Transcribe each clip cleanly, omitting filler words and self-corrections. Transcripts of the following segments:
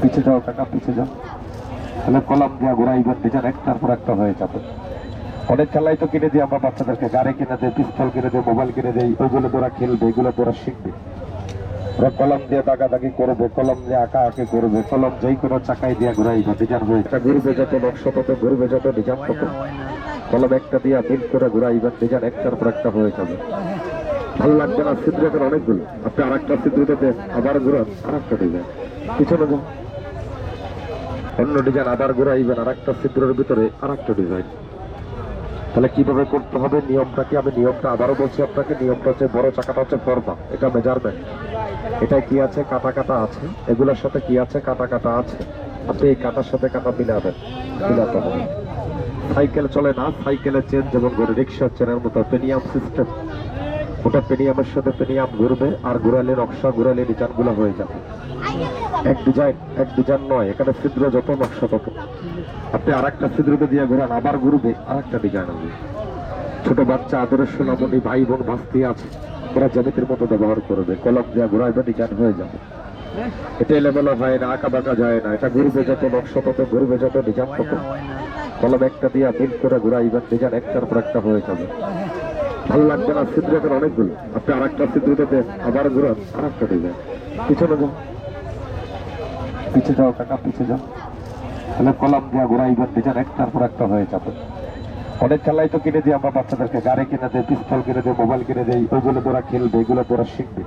পিছে যাও কাকা, পিছে যাও। তাহলে কলম দিয়া ঘুরাইবেন, ডিজাইন একটার পর একটা হয়ে যাবে। অনেক খেলাই তো কিনে দিই আমরা বাচ্চাদেরকে, গাড়ি কিনে দেয়, পিস্তল কিনে দেয়, মোবাইল কিনে দেয়, ওইগুলো তোরা খেলবে, এগুলো তোরা শিখবে। ওরা কলম দিয়ে দাগাদাগি করবে, কলম দিয়ে আঁকা আঁকি করবে, কলম যেই কোনো চাকাই দিয়ে ঘুরাইবে, ডিজাইন হয়ে এটা ঘুরবে যত নকশা তত ঘুরবে, যত ডিজাইন তত। কলম একটা দিয়ে মিল করে ঘুরাইবেন, ডিজাইন একটার পর একটা হয়ে যাবে। ভালো লাগবে না? ছিদ্র এখন অনেকগুলো, আপনি আর একটা ছিদ্রতে আবার ঘুরান, আর একটা ডিজাইন পিছনে যান, অন্য ডিজাইন আবার ঘুরাইবেন, আর একটা ছিদ্রের ভিতরে আর একটা ডিজাইন। তাহলে কিভাবে করতে হবে নিয়মটা কি? আমি নিয়মটা আবারও বলছি আপনাকে। নিয়মটা হচ্ছে, বড় চাকাটা হচ্ছে ফর্মা, এটা মেজারমেন্ট, এটা কি আছে কাটা কাটা আছে, এগুলোর সাথে কি আছে কাটা কাটা আছে, আপনি এই কাটার সাথে কাটা মিলাবেন, মিলাতে হবে। সাইকেল চলে না, সাইকেলের চেন যেমন করে রিক্সার চেনের মতো পেনিয়াম সিস্টেম, ওটা পেনিয়ামের সাথে পেনিয়াম ঘুরবে, আর ঘুরালে নকশা, ঘুরালে ডিজাইন গুলো হয়ে যাবে। এক ডিজাইন নয়, এখানে ছিদ্র যত নকশা তত। আপনি আর একটা ছিদ্রকে দিয়ে ঘুরান, আবার ঘুরবে, আর একটা ডিজাইন হবে। ছোট বাচ্চা, আদরের সোনামণি, ভাই বোন ভাস্তি আছে, ওরা জ্যামিতির মতো ব্যবহার করবে, কলম দিয়ে ঘুরাইবে, ডিজাইন হয়ে যাবে। এটা এলোমেলো হয় না, আঁকা বাঁকা যায় না, এটা ঘুরবে যত নকশা তত, ঘুরবে যত ডিজাইন তত। কলম একটা দিয়ে মিল করে ঘুরাইবেন, ডিজাইন একটার পর একটা হয়ে যাবে। ভালো লাগবে না? ছিদ্র এখন অনেকগুলো, আপনি আর একটা ছিদ্রতে আবার ঘুরান, আর একটা ডিজাইন পিছনে যান, পিছে যাও কাকা, পিছে যাও। তাহলে কলম দিয়ে ঘুরাইবেন, ডিজাইন একটার পর একটা হয়ে যাবে। অনেক খেলাই তো কিনে দিই আমরা বাচ্চাদেরকে, গাড়ি কিনে দেয়, পিস্তল কিনে দেয়, মোবাইল কিনে দেয়, ওইগুলো তোরা খেলবে, এগুলো তোরা শিখবে।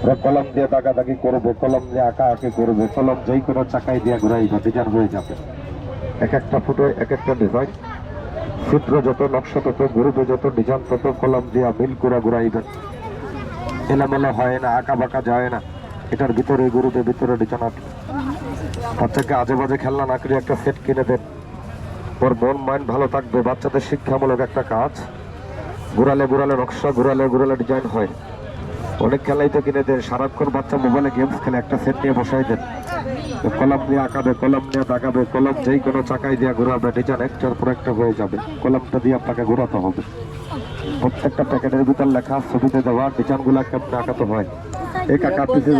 ওরা কলম দিয়ে দাগাদাগি করবে, কলম দিয়ে আঁকা আঁকি করবে, কলম যেই কোনো চাকাই দিয়ে ঘুরাইবে, ডিজাইন হয়ে যাবে। এক একটা ফুটো এক একটা ডিজাইন, সূত্র যত নকশা তত, ঘুরবে যত ডিজাইন তত, কলম দিয়ে মিল করে ঘুরাইবেন। এলোমেলো হয় না, আঁকা বাঁকা যায় না, এটার ভিতরে ঘুরবে, ভিতরে ডিজাইন আছে। বাচ্চাকে আজে বাজে খেলনা না করে একটা সেট কিনে দেন, ওর মন মাইন্ড ভালো থাকবে। বাচ্চাদের শিক্ষামূলক একটা কাজ, ঘুরালে ঘুরালে নকশা, ঘুরালে ঘুরালে ডিজাইন হয়। অনেক খেলাই তো কিনে দেন, সারাক্ষণ বাচ্চা মোবাইলে গেমস খেলে, একটা সেট নিয়ে বসাই দেন, কলম নিয়ে আঁকাবে, কলম নিয়ে দাগাবে, কলম যেই কোনো চাকাই দিয়ে ঘুরাবে, ডিজাইন একটার পর একটা হয়ে যাবে। কলমটা দিয়ে আপনাকে ঘোরাতে হবে। প্রত্যেকটা প্যাকেটের ভিতর লেখা, ছবিতে দেওয়া ডিজাইন গুলা কেমন আঁকাতে হয়। এই কাকা পিছিয়ে